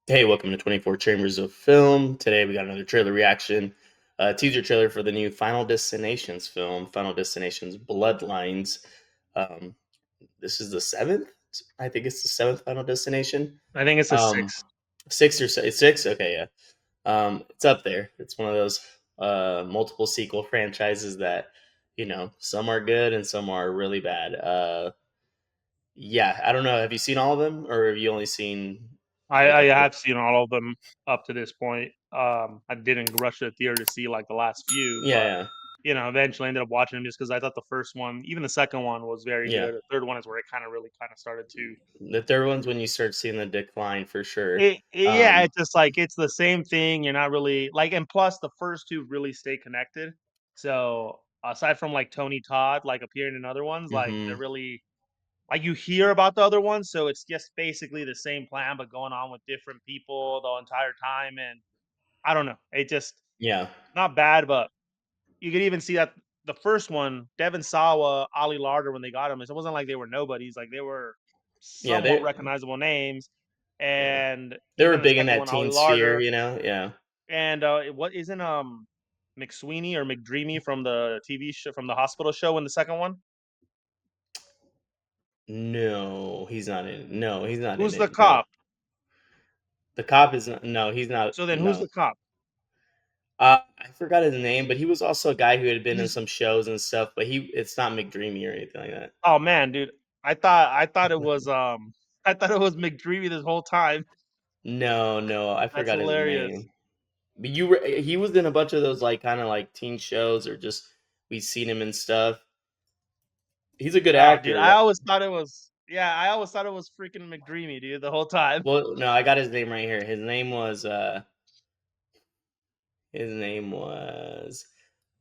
Hey, welcome to 24 Chambers of Film. Today we got another trailer reaction, teaser trailer for the new Final Destinations film, Final Destinations Bloodlines. Um, this is the seventh. I think it's the seventh Final Destination. I think it's a Um, 6. Six or it's six. Okay, yeah. It's up there. It's one of those multiple sequel franchises that some are good and some are really bad. Yeah, I don't know. Have you seen all of them, or have you only seen like I a have seen all of them up to this point. I didn't rush to the theater to see, like, the last few, yeah, but, yeah. eventually ended up watching them just because I thought the first one, even the second one, was very Yeah. good. The third one is where it really kinda started to The third one's when you start seeing the decline for sure. yeah, Um, it's just like it's the same thing, you're not really like, and plus the first 2 really stay connected. So, aside from, like, Tony Todd, like, appearing in other ones, like, they're mhm. really like, you hear about the other ones, so it's just basically the same plan, but going on with different people the entire time, and I don't know. It just Yeah. not bad, but you could even see that the first one, Devon Sawa, Ali Larder, when they got him, it wasn't like they were nobodies. Like they were Yeah, somewhat recognizable names, yeah. and They were even the big in second that one, Ali teen sphere, Larder, yeah. and what isn't McSweeney or McDreamy from the TV show from the hospital show in the second one? No, he's not in Who's the it, no. cop? The cop is not no, he's not So then, who's no. the cop? I forgot his name, but he was also a guy who had been in He's some shows and stuff, but it's not McDreamy or anything like that. oh man, dude. I thought it was I thought it was McDreamy this whole time. No, I That's forgot his hilarious. name. But he was in a bunch of those, like, kinda like teen shows or just we've seen him and stuff. He's a good Oh, dude, actor. I always thought it was freaking McDreamy, dude, the whole time. Well, no, I got his name right here. His name was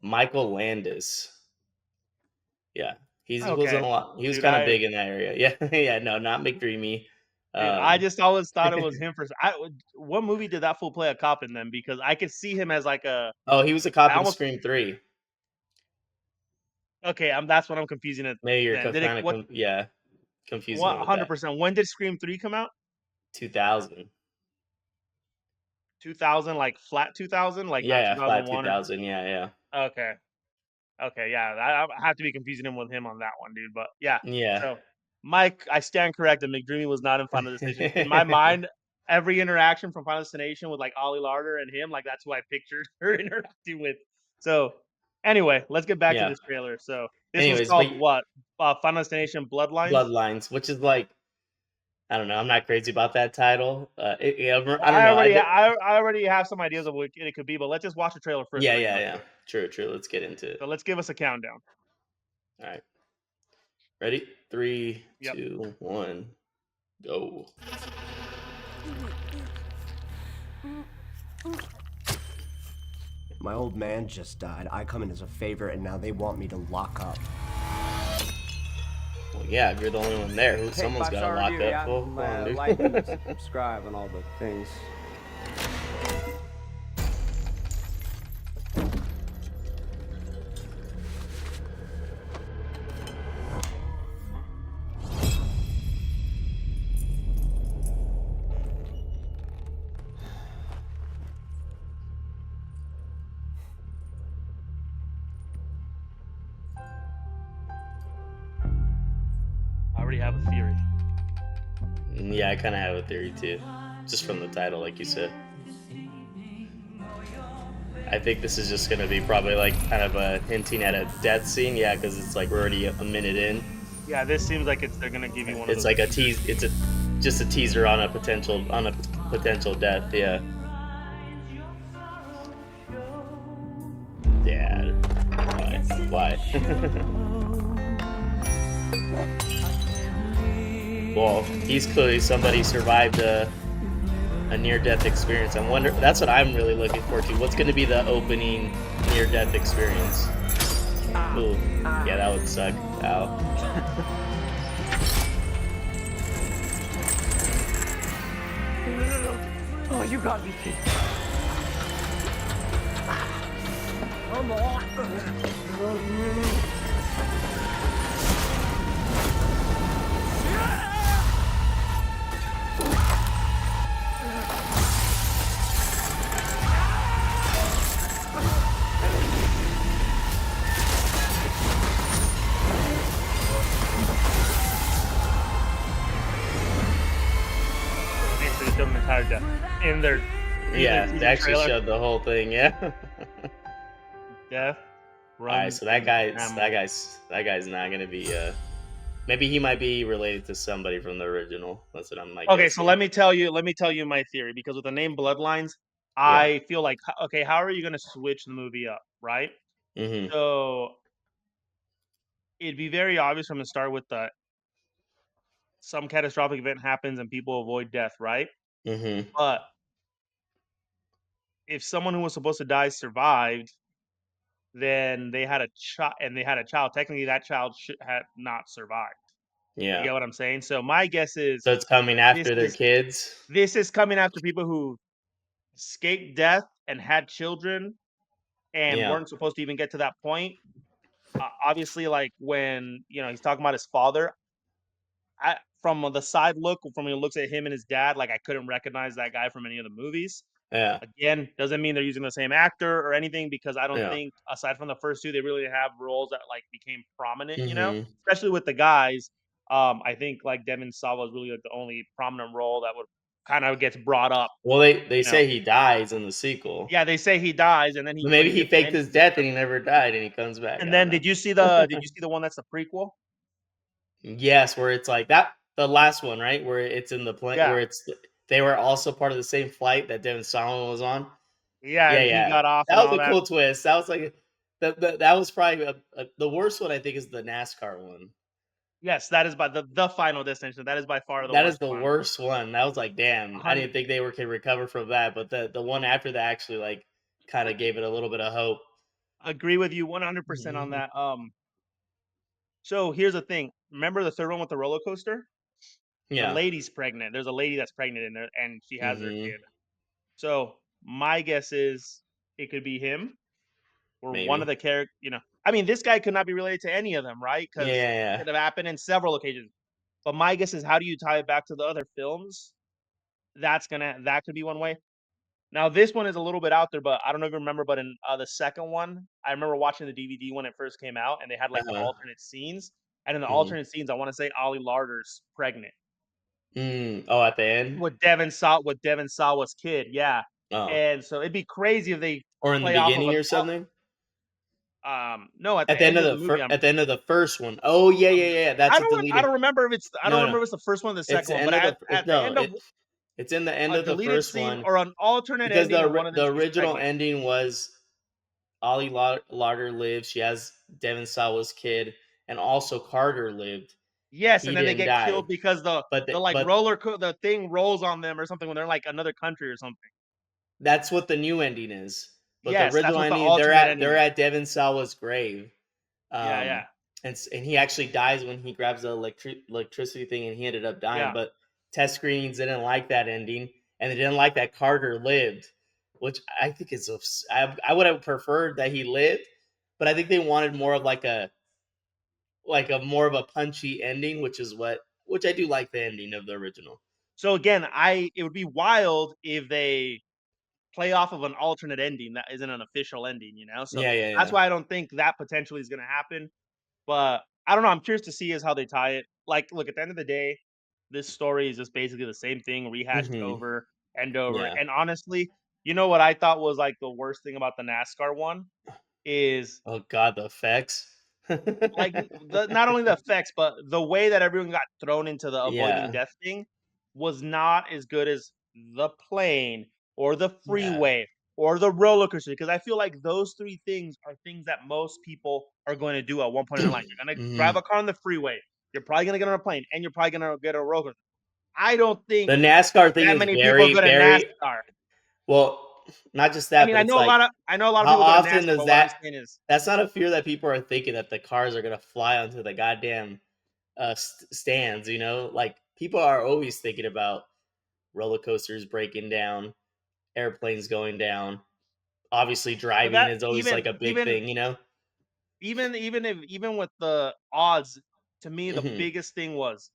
Michael Landis. Yeah. He was in Okay. a lot. He was Dude, kind of I big in that area. Yeah, yeah, no, not McDreamy. I Um, just always thought it was him for what movie did that fool play a cop in then? Because I could see him as like a oh, he was a cop I in almost Scream 3. okay, that's what I'm confusing it Maybe you're then. Did it yeah, confusing what it with that. 100%. When did Scream 3 come out? 2000. 2000, like flat 2000, like Yeah, not yeah, flat 2001 or 2000. Yeah, yeah. okay. Okay, yeah, I have to be confusing him with him on that one, dude. But yeah, Yeah. so Mike, I stand corrected. McDreamy was not in Final Destination. In my mind, every interaction from Final Destination with like Ollie Larder and him, like that's who I pictured her interacting with. So anyway, let's get back to Yeah. this trailer. So this one's Anyways, but called what? Final Destination Bloodlines. Bloodlines, which is like I don't know. I'm not crazy about that title. Yeah, Well, I don't know. I already have some ideas of what it could be, but let's just watch the trailer first Yeah, so we can yeah, go yeah. through it. True, true. Let's get into it. So let's give us a countdown. All right. Ready? Three, Yep. 2, 1, go. My old man just died. I come in as a favor, and now they want me to lock up. Well, yeah, you're the only one there. Someone's got to lock up. Well, come on, Like and dude. subscribe and all the things. I already have a theory. Yeah, I kind of have a theory too, just from the title, like you said. I think this is just gonna be probably like kind of a hinting at a death scene. Yeah, because it's like we're already a minute in. Yeah, this seems like they're gonna give you one of It's those like a teasers. tease. It's just a teaser on a potential death. Yeah. Yeah. Why? Well, he's clearly somebody who survived a near-death experience. I wonder. That's what I'm really looking forward to. What's going to be the opening near-death experience? Ooh, yeah, that would suck. Ow. Oh, you gotta be kidding. Come on. entire death in their Yeah, they teaser actually trailer. showed the whole thing. Yeah. Death All right, runs so in the family. that guy's not gonna be. Maybe he might be related to somebody from the original. That's what I'm like Okay, so guessing. let me tell you my theory because with the name Bloodlines, Yeah. I feel like okay, how are you going to switch the movie up, right? Mm-hmm. So it'd be very obvious from the start with the some catastrophic event happens and people avoid death, right? Mm-hmm. But if someone who was supposed to die survived, then they had a child and they had a child. Technically, that child should have not survived. You Yeah. get what I'm saying? So my guess is So it's coming this after their is kids. this is coming after people who escaped death and had children and Yeah. weren't supposed to even get to that point. Obviously, like when he's talking about his father, from the side look, from when he looks at him and his dad, like I couldn't recognize that guy from any of the movies. Yeah. Again, doesn't mean they're using the same actor or anything because I don't Yeah. think aside from the first two, they really have roles that like became prominent. Mm-hmm. Especially with the guys. I think like Devin Sawa is really like the only prominent role that would kind of gets brought up. Well, they You know, say he dies in the sequel. yeah, they say he dies and then he But but maybe he he gets faked men. his death and he never died and he comes back. And I don't then know. did you see the one that's the prequel? Yes, where it's like that the last one, right? Where it's in the plane Yeah. where they were also part of the same flight that Devin Sawa was on. Yeah, Yeah, and he yeah. got off That and was all a that. cool twist. That was like that was probably the worst one I think is the NASCAR one. Yes, that is by the Final Destination. That is by far the That is worst the one. worst one. That was like, damn, I 100 didn't think they were could recover from that, but the one after that actually like kind of gave it a little bit of hope. agree with you 100% on that. So here's the thing. Remember the third one with the roller coaster? The Yeah. lady's pregnant. There's a lady that's pregnant in there and she has her Hmm. kid. So my guess is it could be him or one of Maybe. the character, I mean, this guy could not be related to any of them, right? Yeah, Because yeah, it yeah. could have happened in several occasions. But my guess is how do you tie it back to the other films? That could be one way. Now this one is a little bit out there, but I don't know if you remember, but in the second one, I remember watching the DVD when it first came out, and they had like the Uh-huh. alternate scenes. And in the Hmm. alternate scenes, I want to say Ollie Larder's pregnant Oh, at the end. with Devin Sawa's kid, yeah. Oh, And so it'd be crazy if they or in the play off of beginning an or something. no, at At the the end end of of the the movie. at the end of the first one. Oh yeah, yeah, yeah. That's a I deleted. don't remember if it's I don't No, remember no. if it's the first one or the It's second the one, end but of the. at the No, end of it's in the end a of the deleted first scene one or an alternate because ending in one of them, the she's original pregnant. ending was Ollie Larder lived. She has Devin Sawa's kid, and also Carter lived. Yes, and He then they didn't get die, killed because the like but the thing rolls on them or something when they're in like another country or something. that's what the new ending is. But the Yes, that's original what the ending, alternate ending they're is. at Devin Sawa's grave. Yeah, yeah, And he actually dies when he grabs the electricity thing, and he ended up dying. yeah. But test screenings didn't like that ending, and they didn't like that Carter lived, which I think is I would have preferred that he lived, but I think they wanted more of like a more of a punchy ending, which I do like the ending of the original. So again, it would be wild if they play off of an alternate ending that isn't an official ending. So Yeah, yeah, that's yeah. why I don't think that potentially is going to happen. But I don't know. I'm curious to see is how they tie it. Like, look, at the end of the day, this story is just basically the same thing rehashed Hmm. over and over. Yeah. And honestly, you know what I thought was like the worst thing about the NASCAR one is Oh God, the effects. like not only the effects, but the way that everyone got thrown into the avoiding Yeah, death thing was not as good as the plane or the yeah. freeway or the roller coaster. Because I feel like those three things are things that most people are going to do at one point in their life. You're gonna drive Hmm. a car on the freeway. You're probably gonna get on a plane, and you're probably gonna get a roller coaster. I don't think The NASCAR thing that is many people go to very NASCAR. well. Not just I that, mean, but it's like I know a lot of how people go to often NASCAR, does but what I'm that? saying is, That's not a fear that people are thinking that the cars are gonna fly onto the goddamn stands. Like people are always thinking about roller coasters breaking down, airplanes going down. Obviously, but driving that is always like a big thing. even with the odds, to me, the Hmm. biggest thing was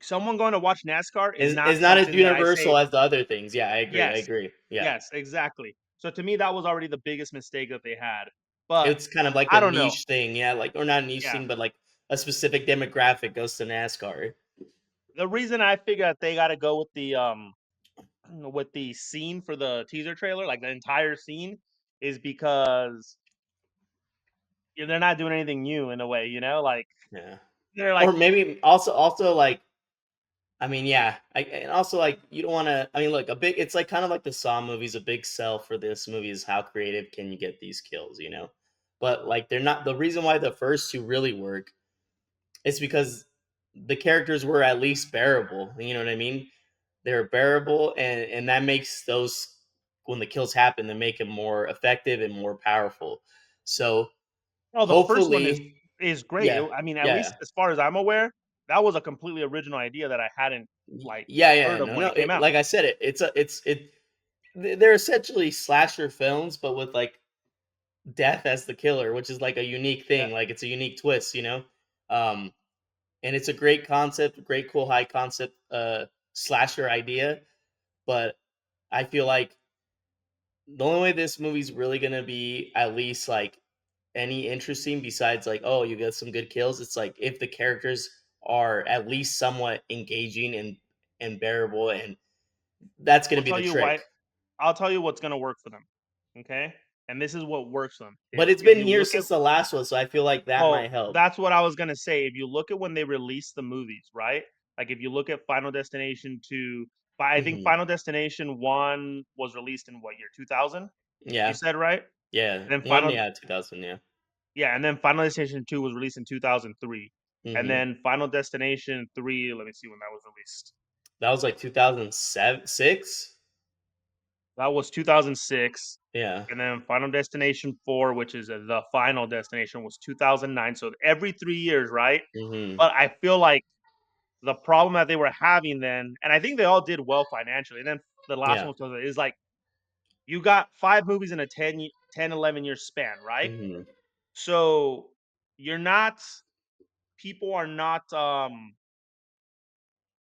someone going to watch NASCAR is Is not not as something that I universal say, as the other things. Yeah, I agree. I yes, agree. Yeah, yes, exactly. So to me, that was already the biggest mistake that they had. But it's kind of like I a don't know. niche thing. Yeah, like or not a niche Yeah. thing, but like a specific demographic goes to NASCAR. The reason I figured they got to go with with the scene for the teaser trailer, like the entire scene, is because they're not doing anything new in a way, like Yeah. they're like, Or maybe also like I mean, yeah, and also like you don't want to. I mean, look, a big. It's like kind of like the Saw movies. A big sell for this movie is how creative can you get these kills, you know? But like they're not. The reason why the first two really work is because the characters were at least bearable. You know what I mean? They're bearable, and that makes those when the kills happen, they make them more effective and more powerful. So oh, the first one is hopefully, is great. yeah, I mean, at yeah. least as far as I'm aware, that was a completely original idea that I hadn't like Yeah, yeah, heard of no, when no. it came out. Like I said, they're essentially slasher films, but with like death as the killer, which is like a unique Yeah. thing. Like it's a unique twist, you know. Um, and it's a great concept, great cool high concept slasher idea. But I feel like the only way this movie's really gonna be at least like any interesting besides like oh you get some good kills, it's like if the characters are at least somewhat engaging and bearable, and that's gonna I'll be tell the you trick. why. I'll tell you what's gonna work for them. Okay, and this is what works for them But is it's if been you years look at. since the last one, so I feel like that Well, might help. that's what I was gonna say. If you look at when they released the movies, right? Like if you look at Final Destination 2, I think Hmm. Final Destination 1 was released in what year? 2000? You Yeah, said, right? yeah, And then one, Final yeah, 2000, yeah. Yeah, and then Final Destination 2 was released in 2003. And Hmm. then Final Destination 3, let me see when that was released. That was like 2007, 6. That was 2006. Yeah. And then Final Destination 4, which is the Final Destination, was 2009. So every 3 years, right? Hmm. But I feel like the problem that they were having then, and I think they all did well financially. And then the last Yeah. one is like you got 5 movies in a 11 year span, right? Hmm. So you're not, people are not,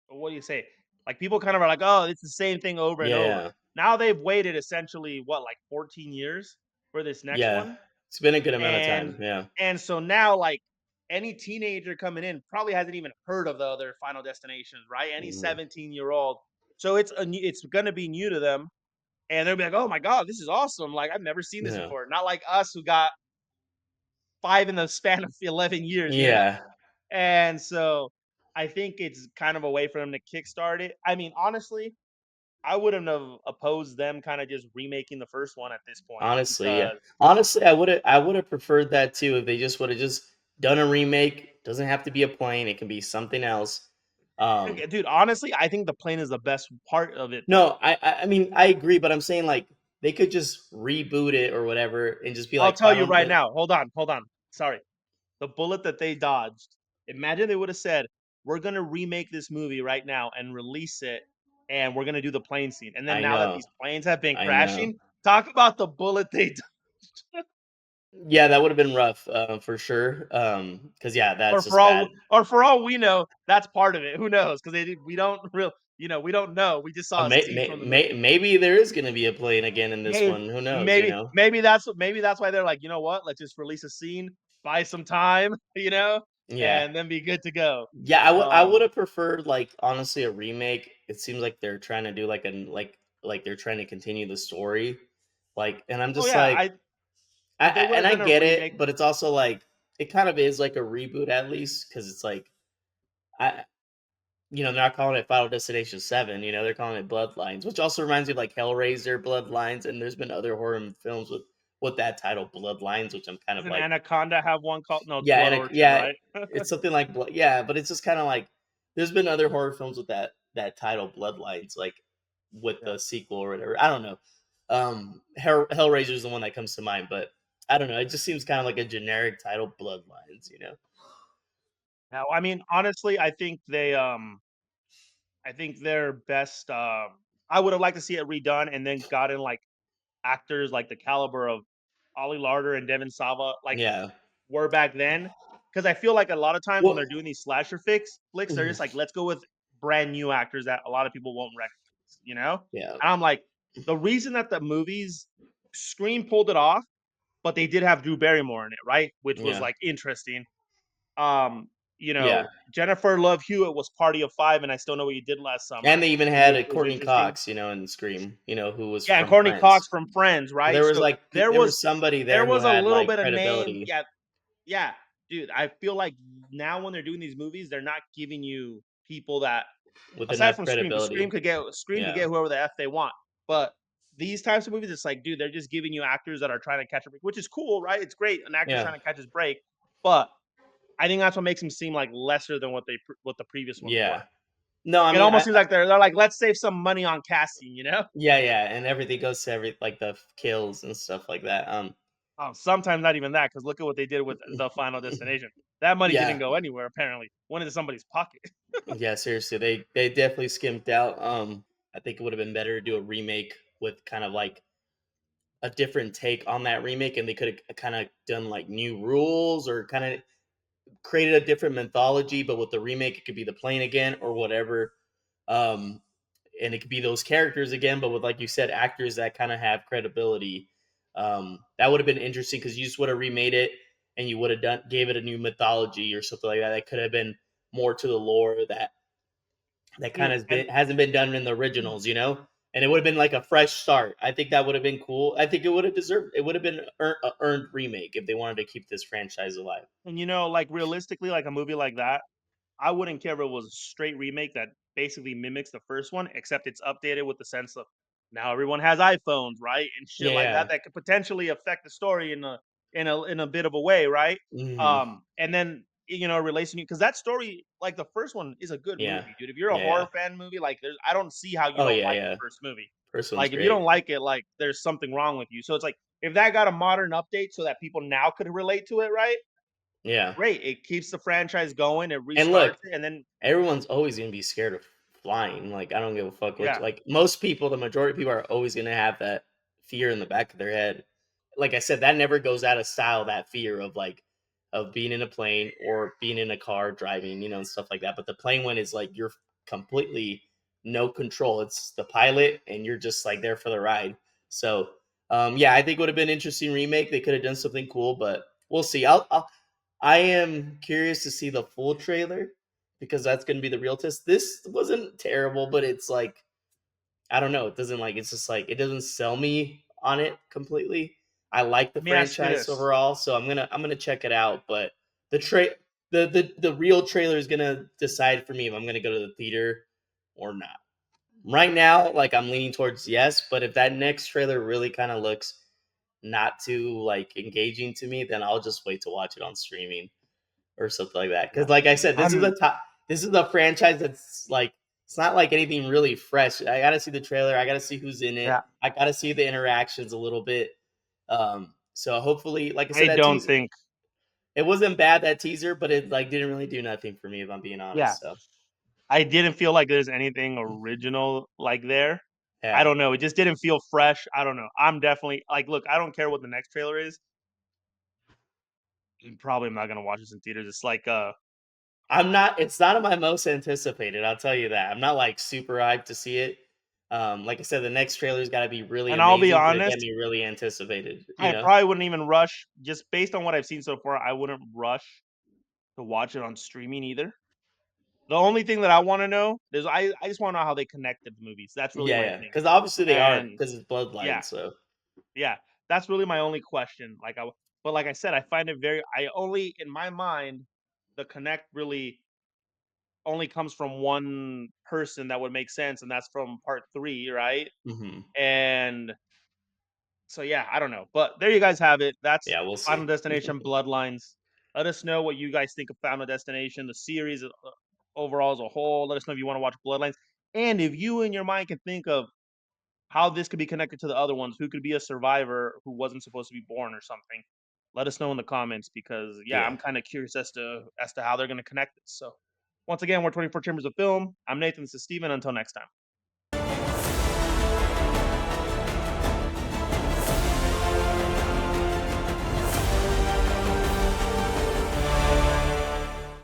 what do you say? Like people kind of are like, oh, it's the same thing over and over. Yeah. Now they've waited essentially what, like 14 years for this next Yeah. one, It's been a good amount of and time. Yeah. so now like any teenager coming in probably hasn't even heard of the other Final Destinations, right? Any Hmm. 17-year-old, so it's gonna be new to them, and they'll be like, oh my god, this is awesome! Like I've never seen this Yeah. before. Not like us who got 5 in the span of 11 years, Yeah. and so I think it's kind of a way for them to kickstart it. I mean, honestly, I wouldn't have opposed them kind of just remaking the first one at this point Honestly, yeah. because Honestly, I would have preferred that too if they just would have just done a remake. Doesn't have to be a plane. It can be something else. okay, Um, dude, honestly, I think the plane is the best part of it though. no, I mean I agree, but I'm saying like they could just reboot it or whatever and just be I'll like tell you Final. right now. Hold on. Sorry. The bullet that they dodged. Imagine they would have said, "We're gonna remake this movie right now and release it, and we're gonna do the plane scene." And then I now that know, these planes have been I know. crashing, talk about the bullet they Yeah, that would have been rough for sure. Because yeah, or that's just bad. for all we know, that's part of it. Who knows? Because we don't real, we don't know. We just saw a scene from the movie. Maybe there is gonna be a plane again in this Maybe one. Who knows? You know? maybe that's why they're like, you know what? Let's just release a scene, buy some time, Yeah. and then be good to go. Yeah, I would Um, have preferred like honestly a remake. It seems like they're trying to do like an like they're trying to continue the story. Like and I'm oh just yeah, like I if they would and have I done a get remake, it, but it's also like it kind of is like a reboot at least cuz it's like I they're not calling it Final Destination 7, they're calling it Bloodlines, which also reminds me of like Hellraiser Bloodlines, and there's been other horror films with that title Bloodlines, which I'm kind of doesn't like Anaconda have one called? No, it's yeah, Blood and Orchard, yeah, right? it's something like yeah, but it's just kind of like there's been other horror films with that title Bloodlines, like with Yeah. the sequel or whatever. I don't know. Hellraiser is the one that comes to mind, but I don't know. It just seems kind of like a generic title, Bloodlines. Now, I mean, honestly, I think their best. I would have liked to see it redone and then gotten like actors like the caliber of Ollie Larder and Devin Sava, like Yeah. were back then. Because I feel like a lot of times when Well, they're doing these slasher flicks, they're mhm, just like, let's go with brand new actors that a lot of people won't recognize. yeah, And I'm like, the reason that the movies Scream pulled it off, but they did have Drew Barrymore in it, right? Which was yeah, like interesting. Um, Yeah, Jennifer Love Hewitt was Party of Five, and I Still Know What You Did Last and Summer, they even which had a was Courtney interesting. Cox, in Scream, who was Yeah, and from Courtney Cox Friends. from Friends, So right? there was So like there was somebody there there who was a had little like bit of name. credibility Yeah, yeah, dude. I feel like now when they're doing these movies, they're not giving you people that with aside enough from Scream, because credibility. Scream could Yeah, get whoever the f they want. But these types of movies, it's like, dude, they're just giving you actors that are trying to catch a break, which is cool, right? It's great, an actor's yeah, trying to catch his break, but I think that's what makes him seem like lesser than what the previous ones were. yeah. No, I It mean, almost seems like they're like, let's save some money on casting, yeah, yeah, and everything goes to like the kills and stuff like that. Oh, sometimes not even that, because look at what they did with the Final Destination. That money didn't Yeah, go anywhere. Apparently, went into somebody's pocket. yeah, seriously, they definitely skimped out. I think it would have been better to do a remake with kind of like a different take on that remake, and they could have kind of done like new rules or kind of created a different mythology. But with the remake, it could be the plane again or whatever, and it could be those characters again. But with, like you said, actors that kind of have credibility, that would have been interesting because you just would have remade it and you would have done gave it a new mythology or something like that. That could have been more to the lore that kind Dude, of and hasn't been done in the originals. And it would have been like a fresh start. I think that would have been cool. I think it would have deserved. It would have been an earned remake if they wanted to keep this franchise alive. and like realistically, like a movie like that, I wouldn't care if it was a straight remake that basically mimics the first one, except it's updated with the sense of now everyone has iPhones, right, and shit like that Yeah, that could potentially affect the story in a bit of a way, right? hmm And then relation because that story, like the first one, is a good yeah, movie, dude. If you're a yeah, yeah. horror fan movie, like I don't see how you Oh don't yeah, like the yeah. first movie. First one's Like if you great. don't like it, like there's something wrong with you. So it's like if that got a modern update so that people now could relate to it, right? Yeah, Great. It keeps the franchise going, it and restarts look, it, and then everyone's always gonna be scared of flying. Like I don't give a fuck what. yeah. Like most people, the majority of people are always gonna have that fear in the back of their head. Like I said, that never goes out of style. That fear of like of being in a plane or being in a car driving, and stuff like that. But the plane one is like you're completely no control. It's the pilot, and you're just like there for the ride. So yeah, I think it would have been an interesting remake. They could have done something cool, but we'll see. I am curious to see the full trailer because that's going to be the real test. This wasn't terrible, but it's like I don't know. It doesn't like it's just like it doesn't sell me on it completely. I like the Let me ask you franchise this. overall, so I'm gonna check it out. But the the real trailer is gonna decide for me if I'm gonna go to the theater or not. Right now, like I'm leaning towards yes, but if that next trailer really kind of looks not too like engaging to me, then I'll just wait to watch it on streaming or something like that. Because, Yeah. like I said, this is I'm a top. This is a franchise that's like it's not like anything really fresh. I got to see the trailer. I got to see who's in it. yeah. I got to see the interactions a little bit. So hopefully, like I said, I that don't teaser think it wasn't bad that teaser, but it like didn't really do nothing for me if I'm being yeah. honest. So I didn't feel like there's anything original like there. I yeah, don't know. It just didn't feel fresh. I don't know. I'm definitely like, look, I don't care what the next trailer is. Probably am not gonna watch this in theaters. It's like I'm not. It's not my most anticipated. I'll tell you that. I'm not like super hyped to see it. Like I said, the next trailer's got to be really and I'll be amazing for it to get honest, me really anticipated. I probably wouldn't even rush just based on what I've seen so far, I wouldn't rush to watch it on streaming either. The only thing that I wanna know is I just wanna know how they connected the movies. That's really Yeah, my yeah, thing. because obviously they are And because it's yeah, Bloodlines. So yeah, that's really my only question. But like I said, I find it very I only in my mind, the connect really only comes from one person that would make sense, and that's from part 3, right? mhm. And so, yeah, I don't know, but there you guys have it. That's Yeah, we'll Final see. Destination: Bloodlines. Let us know what you guys think of Final Destination, the series, overall as a whole. Let us know if you wanna watch Bloodlines, and if you in your mind can think of how this could be connected to the other ones, who could be a survivor who wasn't supposed to be born or something. Let us know in the comments because, yeah, Yeah. I'm kinda curious as to how they're gonna connect this, so once again, we're 24 Chambers of Film. I'm Nathan, this is Steven. Until next time.